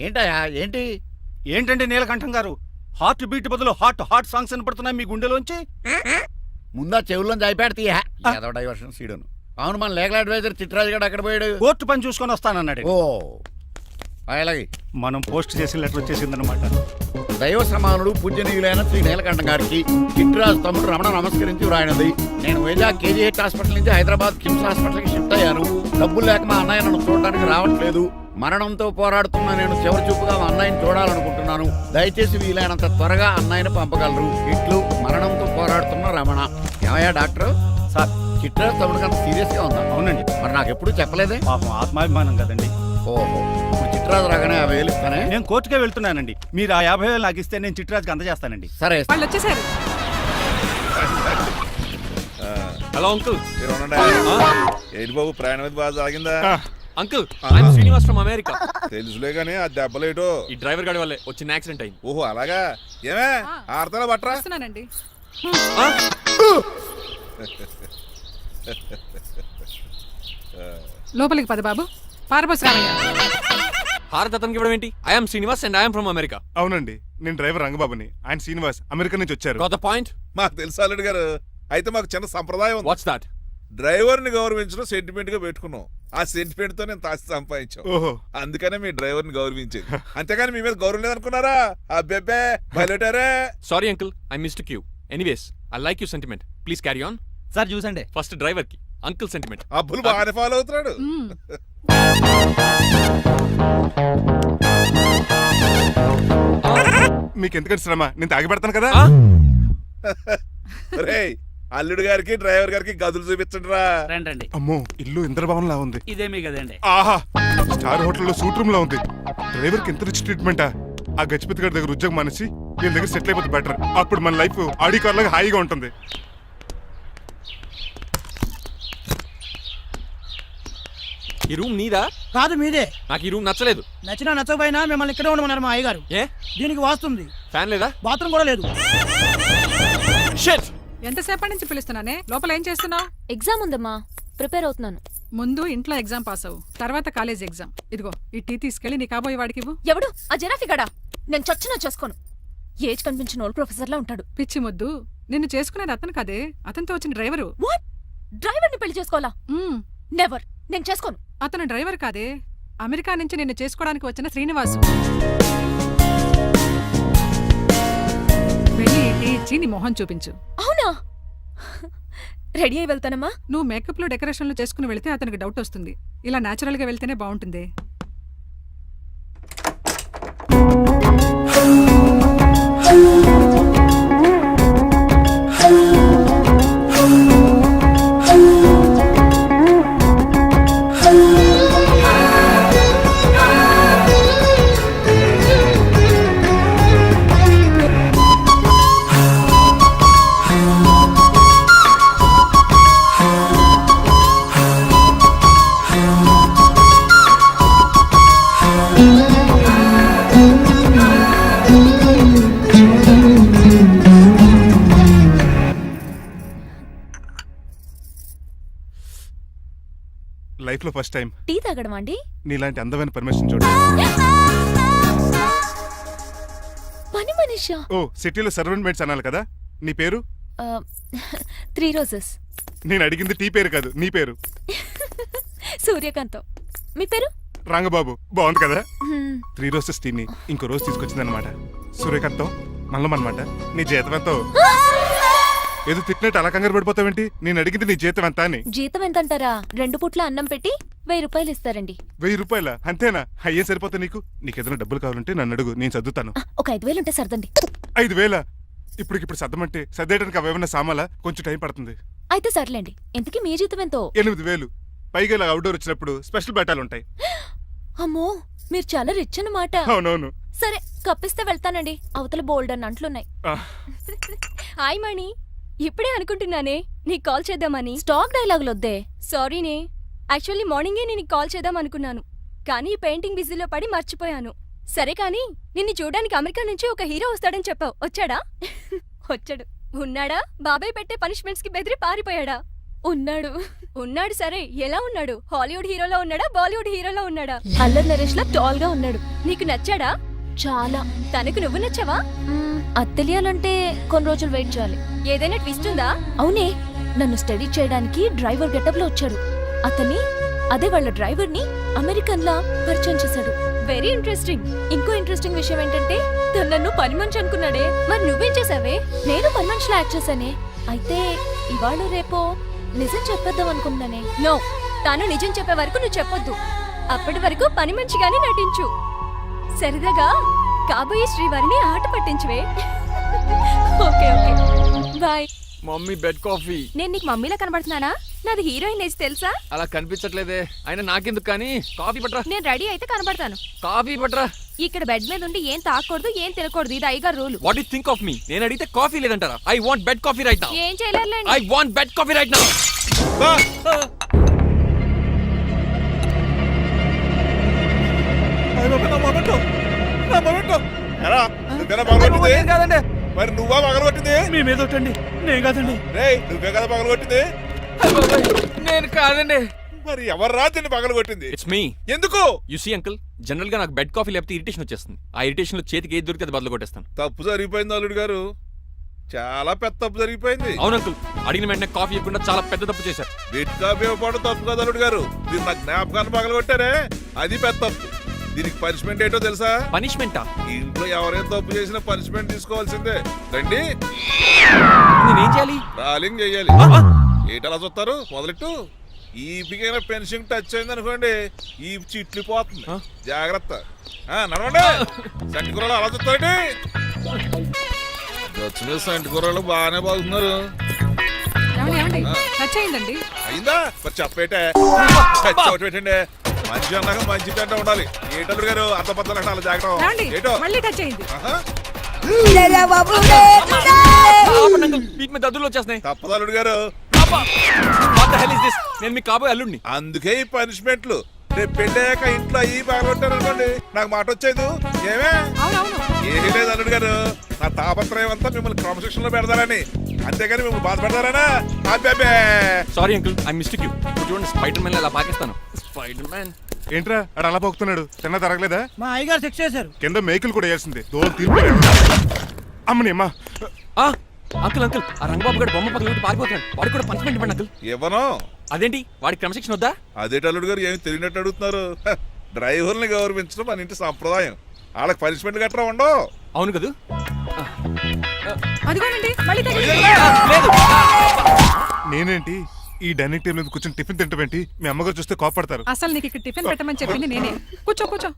ఏంటయ్యా ఏంటి? ఏంటండి నీలకంఠం గారు, హార్ట్ బీట్ బదులు హార్ట్ సాంగ్స్ వినపడుతున్నాయి మీ గుండెలోంచి. ముందా చెవుల్లోంచి అయిపెడతీయా ఏదో డైవర్షన్ సీడను. అవును, మన లీగల్ అడ్వైజర్ చిట్రాజు గారు అక్కడ పోయాడు. కోర్టు పని చూసుకొని వస్తానన్నాడు. ఓ అలాగే మనం పోస్ట్ చేసిన లెటర్ వచ్చేసిందనమాట. దైవ సమానుడు పూజనీయులైన శ్రీ నీలకంఠం గారికి చిట్రాజు తమ్ముడు రమణ నమస్కరించి వ్రాయినది. నేను వైజాగ్ కేజీహెచ్ హాస్పిటల్ నుంచి హైదరాబాద్ కిమ్స్ హాస్పిటల్కి షిఫ్ట్ అయ్యాను. డబ్బులు లేక మా అన్నయ్య నన్ను చూడడానికి రావట్లేదు. మరణంతో పోరాడుతున్న నేను చివరి చూపుగా మా అన్నయ్యని చూడాలనుకుంటున్నాను. దయచేసి వీలైనంత త్వరగా అన్నయ్యని పంపగలరు. ఇట్లు మరణంతో పోరాడుతున్న రమణ. ఏమయ్యా డాక్టర్? సార్, చిట్రాజు తమ్ముడికి అంత సీరియస్ గా ఉందా? అవునండి. మరి నాకు ఎప్పుడు చెప్పలేదే? పాపం ఆత్మాభిమానం కదండి. ఓహో, ఇప్పుడు చిట్రాజు రాగానే 50,000 ఇస్తానే. నేను కోర్టుకే వెళ్తున్నానండి. మీరు ఆ 50,000 నాకు ఇస్తే నేను చిట్రాజుకి అందజేస్తానండి. సరే. వాళ్ళు వచ్చేసారు. Hello uncle. ఏంటి బాబు, ప్రయాణం అయితే బాగా సాగిందా? Uncle, I'm Srinivas from America. తెలుసులే గానీ ఆ దెబ్బలేటో ఈ డ్రైవర్ గాడి వల్లే వచ్చిన యాక్సిడెంట్ అయింది. ఓహో అలాగా. ఏమే ఆడతారా బట్రా? వస్తున్నానండి. లోపలికి పద బాబు. పారబోస్ రామయ్య. హారత్ అతనికి ఇవ్వడం ఏంటి? I'm Srinivas and I'm from America. అవునండి, నేను డ్రైవర్ రంగబాబుని. ఆయన శ్రీనివాస్ అమెరికా నుంచి వచ్చారు. Got the point? మాకు తెలుసు అల్లుడు గారు. అయితే మాకు చిన్న సంప్రదాయం ఉంది. What's that? డ్రైవర్ ని గౌరవించడం సెంటిమెంట్ గా పెట్టుకున్నాం. ఆ సెంటిమెంట్ తో నేను తాసి సంపాదించాం. ఓహో, అందుకనే మీ డ్రైవర్ ని గౌరవించేది. అంతేగాని మీ మీద గౌరవం లేదనుకున్నారా? అబ్బెబ్బే బయలుటారే. Sorry uncle, I missed you. Anyways, I like you sentiment. Please carry on. Sir చూసండి. ఫస్ట్ డ్రైవర్ కి అంకుల్ సెంటిమెంట్. అబ్బులు బాగానే ఫాలో అవుతున్నాడు. మీకు ఎందుకంటే శ్రమ, నేను తాగి పెడతాను కదా. రేయ్, అల్లుడు గారికి డ్రైవర్ గారికి గదులు చూపించండి రా. రండి. అమ్మో, ఇల్లు ఇంద్రభవన్ లా ఉంది. ఇదేమీ కదండి. ఆహా, స్టార్ హోటల్లో సూట్ రూమ్ లా ఉంది. డ్రైవర్ కి ఎంత రిచ్ ట్రీట్మెంటా. ఆ గజపతి గారి దగ్గర ఉద్యోగం మానేసి వీళ్ళ దగ్గర సెటిల్ అయిపోతే బెటర్. అప్పుడు మన లైఫ్ ఆడి కార్ లాగా హాయిగా ఉంటుంది. ఈ రూమ్ నీదా? కాదు, మీదే. నాకు ఈ రూమ్ నచ్చలేదు. నచ్చినా నచ్చకపోయినా మిమ్మల్ని ఇక్కడే ఉండమన్నారు మా అయ్యగారు. ఏ? దీనికి వాస్తుంది. ఫ్యాన్ లేదా? బాత్రూమ్ కూడా లేదు. షిట్! ఎంతసేపటి నుంచి పిలుస్తున్నానే? లోపల ఏం చేస్తున్నావు? ఎగ్జామ్ ఉందమ్మా, ప్రిపేర్ అవుతున్నాను. ముందు ఇంట్లో ఎగ్జామ్ పాస్ అవ్వు, తర్వాత కాలేజ్ ఎగ్జామ్. ఇదిగో ఈ టీ తీసుకెళ్లి నీ కాబోయే వాడికి ఇవ్వు. ఎవడు ఆ జరాఫిగాడా? నేను చచ్చినా చేసుకోను. ఏజ్ కనిపించిన ఓల్డ్ ప్రొఫెసర్ లా ఉంటాడు. పిచ్చి ముద్దు, నిన్ను చేసుకునేది అతను కదే, అతనితో వచ్చిన డ్రైవరు. వాట్? డ్రైవర్ ని పెళ్లి చేసుకోవాలా? నెవర్, నేను చేసుకోను. అతను డ్రైవర్ కాదే, అమెరికా నుంచి నిన్ను చేసుకోవడానికి వచ్చిన శ్రీనివాసు. వెళ్ళి టీ ఇచ్చి నీ మొహం చూపించు. అవునా? రెడీ అయి వెళ్తానమ్మా. నువ్వు మేకప్ లో డెకరేషన్లు చేసుకుని వెళితే అతనికి డౌట్ వస్తుంది. ఇలా నేచురల్ గా వెళ్తేనే బాగుంటుంది. లైఫ్ లో ఫస్ట్ టైం టీ తాగడం అండి. నీలాంటి అందమైన పర్మిషన్ చూడు. పని మనిషా? ఓ, సిటీలో సర్వెంట్ మేట్స్ అనాలి కదా. నీ పేరు? 3 రోజెస్. నేను అడిగింది టీ పేరు కాదు, నీ పేరు. సూర్యకాంతం. మీ పేరు? రంగబాబు. బాగుంది కదా. 3 రోజెస్ టీని ఇంకో రోజు తీసుకొచ్చిందనమాట. సూర్యకాంతం మల్లం అనమాట. నీ జీతం ఎంతో? ఏదో తిట్టినట్టు అలా కంగారు పడిపోతావేంటి? నేను అడిగింది నీ జీతం ఎంత అని. జీతం ఎంత అంటారా? 2 పూట్ల అన్నం పెట్టి 1000 రూపాయలు ఇస్తారండి. 1000 రూపాయల? అంతేనా? అయ్యే సరిపోతా నీకు. నీకేదైనా డబ్బులు కావాలంటే నన్ను అడుగు, నేను చదువుతాను. ఒక 5000 ఉంటే సర్దండి. 5000? ఇప్పటికిప్పుడు సర్దమంటే సర్దేయడానికి అవేమన్నా సామాలా? కొంచెం టైం పడుతుంది. అయితే సర్లేండి. ఇంతకీ మీ జీతం ఎంతో? 8000. పైగా ఇలా అవుట్డోర్ వచ్చినప్పుడు స్పెషల్ బట్టాలు ఉంటాయి. అమ్మో, మీరు చాలా రిచ్ అన్నమాట. అవునవును. సరే, కప్పిస్తే వెళ్తానండి. అవతల బోల్డ్ అన్న అంట్లున్నాయి. హాయ్ మణి, ఇప్పుడే అనుకుంటున్నానే నీకు కాల్ చేద్దామని. స్టాక్ డైలాగులు వద్దే. సారీనే, యాక్చువల్లీ మార్నింగే నేను కాల్ చేద్దాం అనుకున్నాను, కానీ పెయింటింగ్ బిజీలో పడి మర్చిపోయాను. సరే కానీ నిన్ను చూడడానికి అమెరికా నుంచి ఒక హీరో వస్తాడని చెప్పావు. వచ్చాడా? వచ్చాడు. ఉన్నాడా? బాబాయ్ పెట్టే పనిష్మెంట్స్ కి బెదిరి పారిపోయాడా? ఉన్నాడు ఉన్నాడు సరే, ఎలా ఉన్నాడు? హాలీవుడ్ హీరోలో ఉన్నాడా, బాలీవుడ్ హీరోలో ఉన్నాడా? అల్లరి నరేష్ లా టాల్ గా ఉన్నాడు. నీకు నచ్చాడా? చాలా. తనకు నువ్వు నచ్చావా? అది తెలియాలంటే కొన్ని రోజులు వెయిట్ చేయాలి. ఏదైనా ట్విస్ట్ ఉందా? అవునే, నన్ను స్టడీ చేయడానికి డ్రైవర్ గెటప్ లో వచ్చాడు. అతన్ని, అదే వాళ్ళ డ్రైవర్ ని అమెరికన్ లా పరిచయం చేశాడు. Very interesting. ఇంకో ఇంట్రెస్టింగ్ విషయం ఏంటంటే తను నన్ను పని మనిషి అనుకున్నాడే. మరి నువ్వేం చేసావే? నేను పని మనిషిలా యాక్ట్ చేశానే. అయితే ఇవాళ రేపో నిజం చెప్పేద్దాం అనుకున్నానే. నో, తాను నిజం చెప్పే వరకు నువ్వు చెప్పొద్దు. అప్పటి వరకు పని మనిషిగానే నటించు. సరదాగా కాబోయే శ్రీవారిని ఆట పట్టించువే. Okay okay, bye. Mummy bed coffee. నేను నీకు మమ్మీలా కనబడుతున్నానా? నాది హీరోయిన్ ఏజ్ తెలుసా? అలా కనిపించట్లేదే. అయినా నాకెందుకు కానీ. కాఫీ పట్రా. నేను రెడీ అయితే కనబడతాను. కాఫీ పట్రా. ఇక్కడ బెడ్ మీద ఉండి ఏం తాకూడదు, ఏం తినకూడదు. ఇది అయ్యగారు rule. What you think of me? నేను అడిగితే కాఫీ లేదంటారా? I want bed coffee right now. ఏం చేయలేరులేండి. I want bed coffee right now. ఎరా, నువ్వేనా పగలగొట్టింది? కాదండి, మరి నువ్వా పగలగొట్టింది? మీ మీద ఒకటండి, నేను కాదండి. రేయ్, నువ్వే కదా పగలగొట్టింది? నేను కాదండి. మరి ఎవర్రా దీన్ని పగలగొట్టింది? It's me. ఎందుకు? యు సీ అంకుల్, జనరల్ గా నాకు బెడ్ కాఫీ లేకపోతే ఇరిటేషన్ వచ్చేస్తుంది. ఆ ఇరిటేషన్ లో చేతికి ఏది దొరికితే అది బదులు కొట్టేస్తాను. తప్పు జరిగిపోయింది అల్లుడు గారు, చాలా పెద్ద తప్పు జరిగిపోయింది. అవును అంకుల్, అడిగిన వెంటనే కాఫీ ఇవ్వకుండా చాలా పెద్ద తప్పు చేశారు. బిడ్ కాపీ ఇవ్వడం తప్పు కదా అల్లుడు గారు, మీరు నా జ్ఞాపకాన్ని పగలగొట్టారే, అది పెద్ద తప్పు. దీనికి పనిష్మెంట్ ఏంటో తెలుసా? పనిష్మెంటా? ఇంట్లో ఎవరైనా తప్పు చేసినా పనిష్మెంట్ తీసుకోవాల్సిందే. రండి, నేనేం చేయాలి? రాలింగ్ చెయ్యాలి. ఏంటలా చూస్తారు? మొదలెట్టు. ఈపికైనా పెన్షన్ టచ్ అయింది అనుకోండి, ఈ చిట్లు పోతుంది. జాగ్రత్త. నడవండి. సంటి కూరలు అలా చూస్తారండి. గచ్చు మీద సంటి కూరలు బాగానే బాగుతున్నారు. ఏమండి టచ్ అయిందండి. అయిందా? మరి చెప్పేటే టచ్ అవుట్ పెట్టండి. మంచి అన్నాక మంచి తింటా ఉండాలి. ఏటల్లుడు గారు అర్థపత్రాలు అలా జాగ్రత్త. ఏమండి ఏటో మళ్ళీ టచ్ అయింది. ఆహా. ఆపండి అంకుల్, వీటి మీద దద్దులు వచ్చేస్తున్నాయి. తప్పదు అల్లుడు గారు. What the hell is this? నేను మీ కాబోయే అల్లుడిని. అందుకే ఈ పనిష్మెంట్లు. రేపు పెళ్ళాక ఇంట్లో అయ్యి బాగుంటారు అనుకోండి, నాకు మాట వచ్చేది ఏమే? అవునవును. ఏమీ లేదు అల్లుడు గారు, నా తాపత్రయం అంతా మిమ్మల్ని క్రమశిక్షణలో పెడతారని, అంతేగాని మిమ్మల్ని బాధపడతారనా? అబ్బే. Sorry uncle, I mistake you. చూడండి, స్పైడర్ మ్యాన్ అలా పాకిస్తాను. Spider man. ఏంట్రా అడు అలా పోతున్నాడు? తిన్న తరగలేదా? మా అయ్యగారు సెక్స్ చేశారు. కింద మేకులు కూడా వేయాల్సిందే. దోలు తీర్పు అమ్మని అమ్మా. అంకుల్ అంకుల్, ఆ రంగబాబు గారు బొమ్మ పక్కన పారిపోతున్నాడు. వాడికి కూడా పనిష్మెంట్ ఇవ్వండి అంకుల్. ఇవ్వను. అదేంటి, వాడికి క్రమశిక్షణ వద్దా? అదేటి అల్లుడు గారు, ఏమి తెలియనట్టు అడుగుతున్నారు? డ్రైవర్ని గౌరవించడం మన ఇంటి సంప్రదాయం. వాళ్ళకి పనిష్మెంట్ గట్రా ఉండవు. అవును కదా. అదిగోనండి మళ్ళీ తగిలింది. లేదు. నేనేంటి ఈ డైనింగ్ టేబుల్ మీద కూర్చొని టిఫిన్ తింటామేంటి? మీ అమ్మగారు చూస్తే కోపడతారు. అసలు నీకు ఇక్కడ టిఫిన్ పెట్టమని చెప్పింది నేనే. కూర్చో కూర్చో.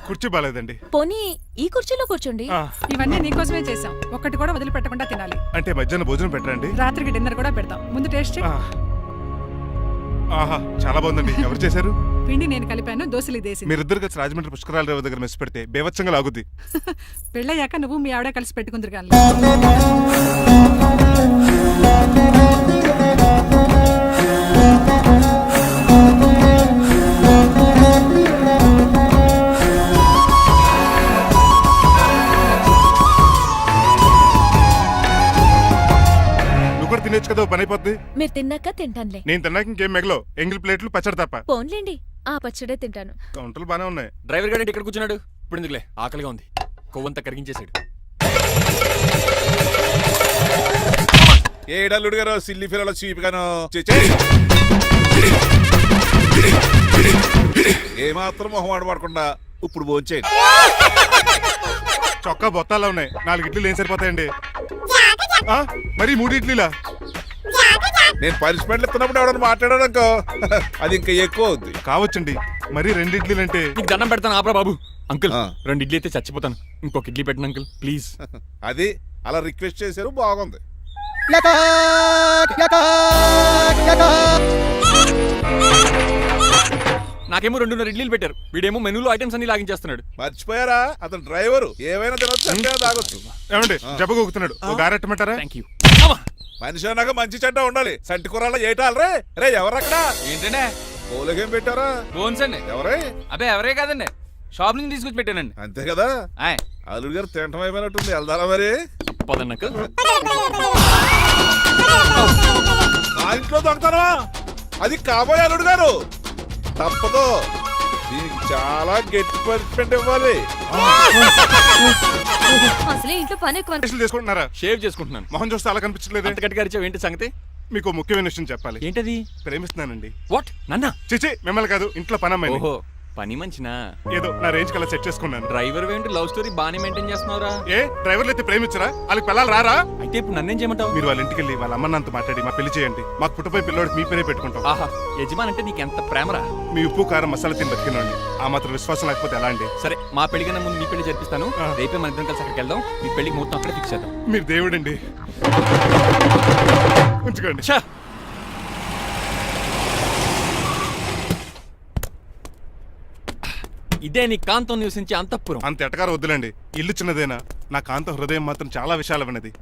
కుర్చీ బాగాలేదండి. పోనీ ఈ కుర్చీలో కూర్చోండి. ఇవన్నీ నీకోసమే చేసాం. ఒక్కటి కూడా వదిలిపెట్టకుండా తినాలి. అంటే మధ్యాహ్నం భోజనం పెట్టరండి? రాత్రికి డిన్నర్ కూడా పెడతాం. ముందు టేస్ట్ చెయ్. ఆహా, చాలా బాగుందండి. ఎవరు చేశారు? పిండి నేను కలిపాను, దోశలు దేసి. మీరిద్దరు కలిసి రాజమండ్రి పుష్కరాల రేవు దగ్గర మెస్ పెడితే బేవచ్చంగా లాగుద్ది. పెళ్ళయ్యాక నువ్వు మీ ఆవిడ కలిసి పెట్టుకుందరు కానీ. తినేచ్చు కదా, పని అయిపోద్ది. మీరు తిన్నాక తింటానులే. నేను తిన్నాక ఇంకేం మిగలో ఎంగిల్ ప్లేట్లు పచ్చడి తప్ప. పోన్లేండి, ఆ పచ్చడే తింటాను. కౌంటర్లు బానే ఉన్నాయి. డ్రైవర్ గారు ఇక్కడ కూర్చున్నాడు. ఇప్పుడు ఎందుకులే, ఆకలిగా ఉంది. కొవ్వంతా కరిగించేశాడు. ఏడల్లుడు గారు, సిల్లి ఫిల్లలో చీపిగాను ఏమాత్రం మొహమాట పడకుండా ఇప్పుడు భోంచేయండి. చొక్కా బొత్తాలా ఉన్నాయి. 4 ఇడ్లీలు ఏం సరిపోతాయండి? మరి 3 ఇడ్లీలా? నేను పనిష్మెంట్లు ఇస్తున్నప్పుడు ఎవడన్నా మాట్లాడాడు అనుకో, అది ఇంకా ఎక్కువ అవుద్ది. కావచ్చండి, మరి 2 ఇడ్లీలు అంటే. నీకు దండం పెడతాను, ఆపరా బాబు. అంకుల్ 2 ఇడ్లీ అయితే చచ్చిపోతాను. ఇంకొక ఇడ్లీ పెట్టండి అంకుల్ ప్లీజ్. అది అలా రిక్వెస్ట్ చేశారు, బాగుంది. నాకేమో 2.5 ఇడ్లీలు పెట్టారు. వీడేమో మెనూలో ఐటమ్స్ అన్ని లాగించేస్తున్నాడు. మర్చిపోయారా, అతను డ్రైవరు. ఏమైనా తినొచ్చు, అంటే తాగొచ్చు. ఏమండి జబ్బగొక్కుతున్నాడు, ఒక గారెట్టమంటారా? Thank you. మనిషి అన్నాక మంచి చెడ్డ ఉండాలి. సంటి కూరల్లో ఏటాలరే. రే ఎవరక్కడ? ఏంటంటే పోలకేం పెట్టారా? బోన్స్ అండి. ఎవరే? అబ్బే ఎవరే కాదండి, షాప్ నుంచి తీసుకొచ్చి పెట్టానండి. అంతే కదా. ఆయ్ అల్లుడు గారు తింటం అయిపోయినట్టుంది, వెళ్దారా మరి? పదండి అంకుల్. నా ఇంట్లో దొంగతనమా? అది కాబోయే అల్లుడు గారు. తప్పదు, దీనికి చాలా గట్టి పనిష్మెంట్ ఇవ్వాలి. అసలే ఇంట్లో పని ఎక్కువ టెస్టులు చేసుకుంటున్నారా? షేవ్ చేసుకుంటున్నాను. మొహం చూస్తే అలా కనిపించట్లేదే. అంత గట్టిగా అరిచావు, ఏంటి సంగతి? మీకు ఓ ముఖ్యమైన విషయం చెప్పాలి. ఏంటది? ప్రేమిస్తున్నానండి. వాట్? నన్నా? చిచి, మిమ్మల్ని కాదు, ఇంట్లో పనమ్మాయి. ఓహో, పని మంచినా? ఏదో నా రేంజ్ కల్లా సెట్ చేసుకున్నాను. డ్రైవర్ ఏంటి లవ్ స్టోరీ బాగానే మెయింటైన్ చేస్తున్నావురా? ఏ డ్రైవర్లు అయితే ప్రేమించరా? వాళ్ళకి పిల్లలు రారా? అయితే ఇప్పుడు నన్నేం చేయమంటావు? మీరు వాళ్ళ ఇంటికి వెళ్ళి వాళ్ళ అమ్మ నాన్నతో మాట్లాడి మా పెళ్లి చేయండి. మాకు పుట్టపోయి పిల్లోడికి మీ పేరే పెట్టుకుంటాం. ఆహా, యజమాన్ అంటే నీకెంత ప్రేమరా? మీ ఉప్పు కారం మసాలా తిని బతికినండి. ఆ మాత్రం విశ్వాసం లేకపోతే ఎలా అండి? సరే, మా పెళ్లి కన్నా ముందు మీ పెళ్లి జరిపిస్తాను. ఆ. రేపే మన ఇద్దరం కలిసి అక్కడికి వెళ్దాం. మీ పెళ్లికి మొత్తం అక్కడే ఫిక్స్ చేద్దాం. మీరు దేవుడండి. ఉంచుకోండి. ఛా! ఇదే నీ కాంతం నివసించే అంతఃపురం. అంత ఎటకారం వద్దులండి. ఇల్లు చిన్నదేనా, నా కాంత హృదయం మాత్రం చాలా విశాలమైనది.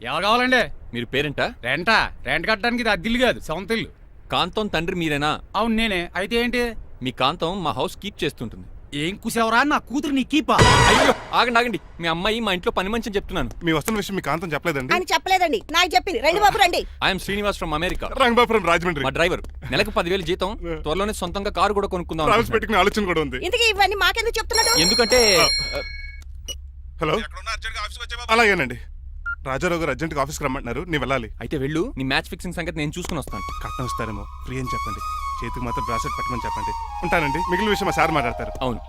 ఎవరు కావాలండి? మీరు పేరెంటా? రెంటా? రెంట్ కట్టడానికి ఇది అద్దిల్లు కాదు, సొంత ఇల్లు. కాంతం తండ్రి మీరేనా? అవును నేనే. అయితే ఏంటి? మీ కాంతం మా హౌస్ కీప్ చేస్తుంటుంది. ఏం కూసావరా? నా కూతురు నీ కీపా? అయ్యో, ఆగండి ఆగండి. మీ అమ్మాయి మా ఇంట్లో పని మంచి అని చెప్తున్నాను. మీ వస్తున్న విషయం మీ కాంతం చెప్పలేదండి? అని చెప్పలేదండి, నాకు చెప్పింది. రండి బాబు రండి. I'm Srinivas from America. Rangabapuram Rajahmundry. మా డ్రైవర్. నెలకు 10,000 జీతం. త్వరలోనే సొంతంగా కారు కూడా కొనుక్కుందాం ట్రావెల్స్ అనుకుంటున్నాను. పెట్టుకునే ఆలోచన కూడా ఉంది. ఇంతకీ ఇవన్నీ మాకెందుకు చెప్తున్నాడు? ఎందుకంటే హలో, ఎక్కడున్నా అర్జెంట్గా ఆఫీస్కి వచ్చే బాబు. అలాగేనండి. రాజారావు గారు అర్జెంట్గా ఆఫీస్కి రమ్మంటున్నారు. నీ వెళ్ళాలి. అయితే వెళ్ళు. నీ మ్యాచ్ ఫిక్సింగ్ సంగతి నేను చూసుకుని వస్తాను. కట్నం ఇస్తారేమో, ఫ్రీ అని చెప్పండి. చేతికి మాత్రం బ్రాసెట్ పెట్టమని చెప్పండి. ఉంటానండి. మిగిలిన విషయం మా సార్ మాట్లాడతారు. అవును,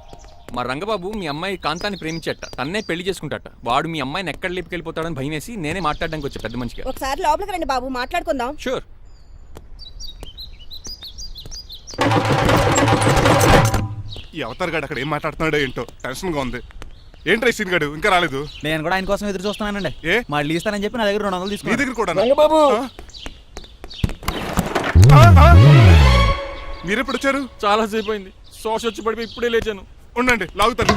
మా రంగబాబు మీ అమ్మాయి కాంతాన్ని ప్రేమించట. తన్నే పెళ్లి చేసుకుంటాట. వాడు మీ అమ్మాయిని ఎక్కడ లేపుకెళ్ళిపోతాడని భయం వేసి నేనే మాట్లాడడానికి వచ్చా పెద్ద మనిషిగా. ఒకసారి లోపలికి రండి బాబు, మాట్లాడుకుందాం. షూర్. ఈ అవతార్ గాడు అక్కడ ఏం మాట్లాడుతున్నాడో ఏంటో టెన్షన్గా ఉంది. ఏంట్రా ఈ సీన్ గాడు ఇంకా రాలేదు? నేను కూడా ఆయన కోసం ఎదురు చూస్తున్నానండి. ఏ మళ్ళీ ఇస్తానని చెప్పి నా దగ్గర 200 నీ తీసుకున్నాను. దగ్గర కూడా రంగబాబు! మీరెప్పుడు వచ్చారు? చాలా సేపు అయింది. శోష వచ్చి పడిపోయి ఇప్పుడే లేచాను. ఉండండి, లాగుతాను.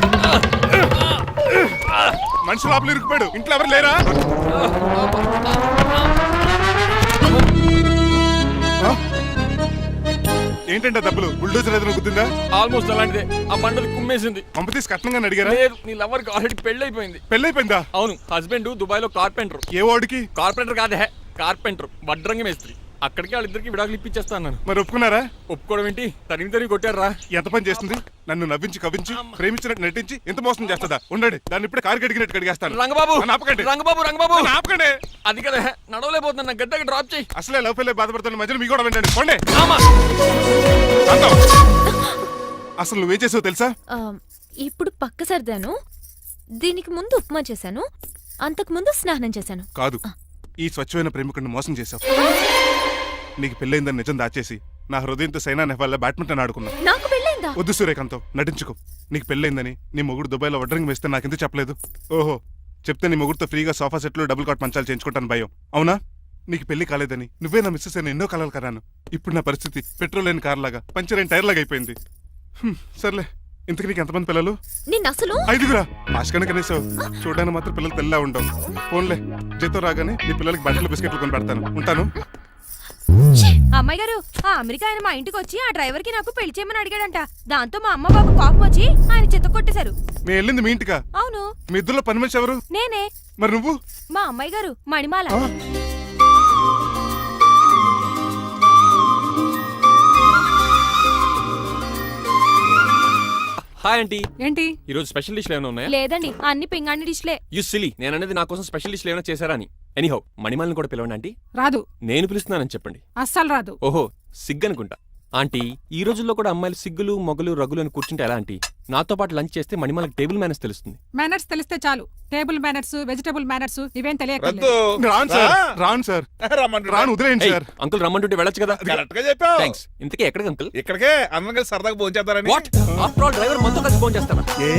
మనిషి లోపల ఇరుక్కుపోయాడు. ఇంట్లో ఎవరు లేరా? ఆ? ఏంటంటే డబ్బులు బుల్డోజర్ ఏదైనా గుద్దిందా? ఆల్మోస్ట్ అలాంటిదే. ఆ బండలు కుమ్మేసింది. పంప తీసి కట్నంగా అడిగారా? లేదు, నీ లవర్కి ఆల్రెడీ పెళ్లి అయిపోయింది. పెళ్ళైపోయిందా? అవును, హస్బెండ్ దుబాయ్ లో కార్పెంటర్. ఏ వాడికి? కార్పెంటర్ కాదే, కార్పెంటర్. వడ్రంగి మేస్త్రి. అక్కడికి వాళ్ళిద్దరికి విడాకులు ఇప్పించేస్తాను. మరి ఒప్పుకున్నారా? ఒప్పుకోవడం ఏంటి? తరిమి కొట్టారా? ఎంత పని చేస్తుంది? నన్ను నవ్వించి కవించి ప్రేమించినట్టు నటించి ఎంత మోసం చేస్తుందా? ఉండండి, దాన్ని ఇప్పుడే కారు కడిగినట్టు కడిగేస్తాను. రంగబాబు! నన్ను ఆపకండి. రంగబాబు! రంగబాబు! నన్ను ఆపకండి. అది కదా, నడవలేకపోతున్నా. గడ్డకి డ్రాప్ చేయి. అసలే లవ్ పెళ్ళే బాధపడుతున్న మధ్యలో మీ కూడా వినండి. పోండి. ఆమా! శాంతం. అసలు నువ్వేం చేసావు తెలుసా? ఇప్పుడు పక్క సర్దాను. దీనికి ముందు ఉప్మా చేశాను. అంతకు ముందు స్నానం చేశాను. కాదు, ఈ స్వచ్ఛమైన ప్రేమికుడిని మోసం చేశావు. నీకు పెళ్ళైందని నిజం దాచేసి నా హృదయంతో సైనా నెహ్వాల్ బ్యాడ్మింటన్ ఆడుకున్నా. నాకు పెళ్ళైందా? వద్దు సూర్యకాంతం, నటించుకో. నీకు పెళ్ళైందని నీ మొగుడు దుబాయ్లో వడ్రంగి వేస్తే నాకెందుకు చెప్పలేదు? ఓహో, చెప్తే నీ మొగుడుతో ఫ్రీగా సోఫా సెట్లు డబుల్ కాట్ మంచాలు చేయించుకుంటాను భయం. అవునా? నీకు పెళ్లి కాలేదని నువ్వే నా మిస్సెస్ అని ఎన్నో కలలు కరాను. ఇప్పుడు నా పరిస్థితి పెట్రోల్ లేని కార్ లాగా, పంచర్ అయిన టైర్ లాగా అయిపోయింది. సర్లే, ఇంతకు నీకు ఎంతమంది పిల్లలు? నిన్ను అసలు 5గురా. ఆశకనే కనీసం చూడడానికి మాత్రం పిల్లలు తెల్లా ఉండవు. ఫోన్లే, జీతం రాగానే నీ పిల్లలకి బట్టలు బిస్కెట్లు కొని పెడతాను. ఉంటాను. అమ్మాయి గారు, ఆ అమెరికా ఆయన మా ఇంటికి వచ్చి ఆ డ్రైవర్ కి నాకు పెళ్లి చేయమని అడిగాడంట. దాంతో మా అమ్మ బాబు కోపం వచ్చి ఆయన చెత్త కొట్టేశారు. నేను వెళ్ళింది మీ ఇంటికా? అవును, మీ ఇద్దరులో పని మనిషి ఎవరు? నేనే. మరి నువ్వు? మా అమ్మాయి గారు మణిమాల. ఆ? Hi aunty. ఏంటి? ఈ రోజు స్పెషల్ డిష్లు ఏమైనా ఉన్నాయా? లేదండి, అన్ని పింగాణి డిష్లే. యు సిలీ, నేను అనేది నా కోసం స్పెషల్ డిష్లు ఏమైనా చేశారా అని. ఎనీహౌ, మణిమాలని కూడా పిలవండి ఆంటీ. రాదు, నేను పిలుస్తున్నానని చెప్పండి. అస్సలు రాదు. ఓహో, సిగ్గనుకుంటా. ఆంటీ, ఈ రోజుల్లో కూడా అమ్మాయిలు సిగ్గులు మొగలు రగులు అని కూర్చుంటే ఎలా ఆంటీ? నాతో పాటు లంచ్ చేస్తే మణిమాలకి టేబుల్ మేనేజ్ తెలుస్తుంది. మేనర్స్ తెలిస్తే చాలు. టేబుల్ మేనర్స్, వెజిటబుల్ మేనర్స్ ఇవేం రద్దు. తెలియదు. రాను సార్, రాను సార్, రమ్మంటున్నా. రాను, వదిలేయండి ఏయ్, సార్. అంకుల్ రమ్మంటుంటే వెళ్ళొచ్చు కదా. కరెక్ట్ గా చెప్పావు. థ్యాంక్స్. ఇంతకీ ఎక్కడికి అంకుల్? ఇక్కడికే అందరం కలిసి సరదాగా భోంచేద్దారని. వాట్? ఆఫ్టర్ ఆల్ డ్రైవర్ మనతో కలిసి ఫోన్ చేస్తానా? ఏ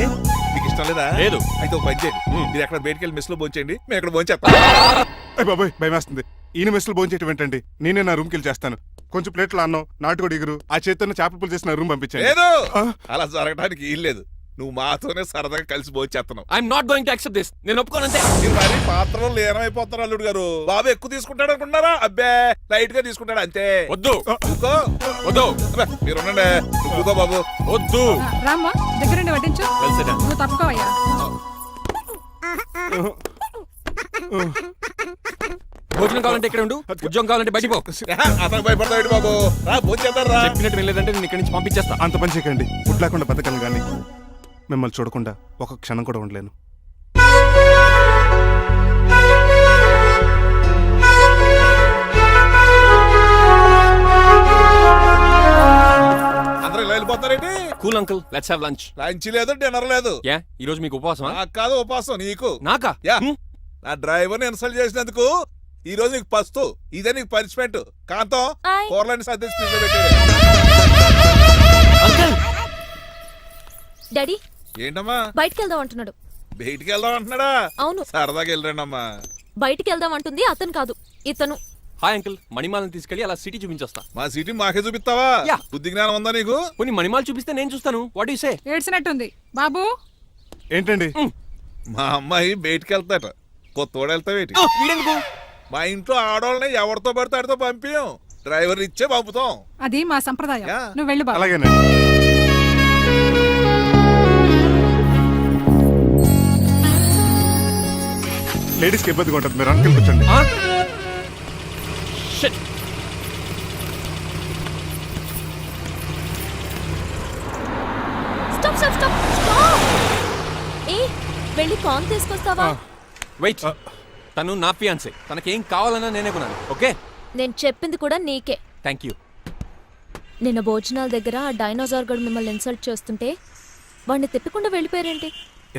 మీకు ఇష్టం లేదా? లేదు. అయితే ఒక పని చేయండి, మీరు ఎక్కడ బయటికి వెళ్ళి మెస్ లో భోంచేయండి, మేము ఎక్కడ భోంచేస్తాం. అయ్య బాబోయ్, భయం వేస్తుంది. ఈయన మెస్సులు భోంచేయటం ఏంటండి? నేనే నా రూమ్కి వెళ్ళి చేస్తాను. కొంచెం ప్లేట్లు అన్నం, నాటుకోడి ఎగురు, ఆ చేతితో చేపల పులుసు చేసిన రూమ్ పంపించండి. లేదు, ఆ? అలా జరగడానికి ఏం లేదు. నువ్వు మాతోనే సరదాగా కలిసి భోంచేస్తున్నావు. I'm not going to accept this. నేను ఒప్పుకోనంతే. మీరు మరి పాత్రలో లీనమైపోతారు అల్లుడు గారు. బాబు ఎక్కువ తీసుకుంటాడు అనుకుంటున్నారా? అబ్బే, లైట్ గా తీసుకుంటాడు అంతే. వద్దు, ఊకో. వద్దు, అబ్బే, మీరు ఉండండి. నువ్వు ఊకో బాబు. వద్దు. రామ్మా, దగ్గరుండి వడ్డించు. Well said. నువ్వు తప్పుకోవయ్యా. భోజనం కావాలంటే ఇక్కడ ఉండు, ఉద్యోగం కావాలంటే బయటికి పో. అతను భయపడతాడు బాబు. రా భోజనం రా. చెప్పినట్టు వెళ్ళలేదంటే నేను ఇక్కడి నుంచి పంపించేస్తా. అంత పని చేయకండి. ఫుడ్ లేకుండా బతకలను కానీ మిమ్మల్ని చూడకుండా ఒక క్షణం కూడా ఉండలేను. అందరూ ఇలా వెళ్ళిపోతారేంటి? Cool uncle, let's have lunch. Lunch లేదు, డిన్నర్ లేదు. యా, ఈ రోజు మీకు ఉపవాసమా? నాకు కాదు ఉపవాసం, నీకు. నాకా? యా. హ్మ్. నా డ్రైవర్ ని ఇన్సల్ట్ చేసినందుకు ఈ రోజు నీకు పస్తు. ఇదే నీకు పనిష్మెంట్. కాంతం ఆయ్. కూరలని సర్దేసి ఫ్రిడ్జ్ లో పెట్టేది. అంకుల్ డాడీ ఏంటమ్మా బయటికి వెళ్దాం అంటున్నాడు. బయటికి వెళ్దాం అంటున్నాడా? అవును, సరదాగా వెళ్ళరండమ్మా. బయటికి వెళ్దాం అంటుంది అతను కాదు, ఇతను. హాయ్ అంకుల్, మణిమాలను తీసుకెళ్ళి అలా సిటీ చూపించొస్తా. మా సిటీ మాకే చూపిస్తావా? యా. బుద్ధి జ్ఞానం ఉందా నీకు? కొన్ని మణిమాలు చూపిస్తే నేను చూస్తాను. What you say? ఏడ్చినట్టుంది బాబు. ఏంటండి? మా అమ్మాయి బయటికి వెళ్తాట. కొత్తోడు వెళ్తావేటి? వీడెందుకు? మా ఇంట్లో ఆడవాళ్ళని ఎవరితో పడితే ఆడితో పంపించం. డ్రైవర్ ఇచ్చే పంపుతాం. అది మా సంప్రదాయం. యా. నువ్వు వెళ్ళు బాబు. అలాగేనండి. లేడీస్కి ఇబ్బందిగా ఉంటుంది, మీరు అంకుల్ కూర్చోండి. ఆ? Shit. Stop stop stop stop. ఏ వెళ్ళి కాన్ తీసుకొస్తావా? వెయిట్, తను నా ఫియాన్సే. తనకేం కావాలన్నా నేనే కొనాలి. ఓకే, నేను చెప్పింది కూడా నీకే. Thank you. నిన్న భోజనాల దగ్గర ఆ డైనోసార్ గడు మిమ్మల్ని ఇన్సల్ట్ చేస్తుంటే వాడిని తిప్పకుండా వెళ్ళిపోయారేంటి?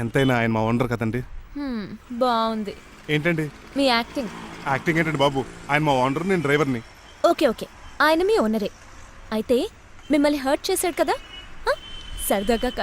ఎంతైనా ఆయన మా ఓనర్ కదండి. బాగుంది ఏంటండి మీ యాక్టింగ్. యాక్టింగ్ ఏంటండి బాబు? ఆయన మా ఓనర్, నేను డ్రైవర్ని. ఓకే ఓకే, ఆయన మీ ఓనరే. అయితే మిమ్మల్ని హర్ట్ చేశాడు కదా, సరదాగా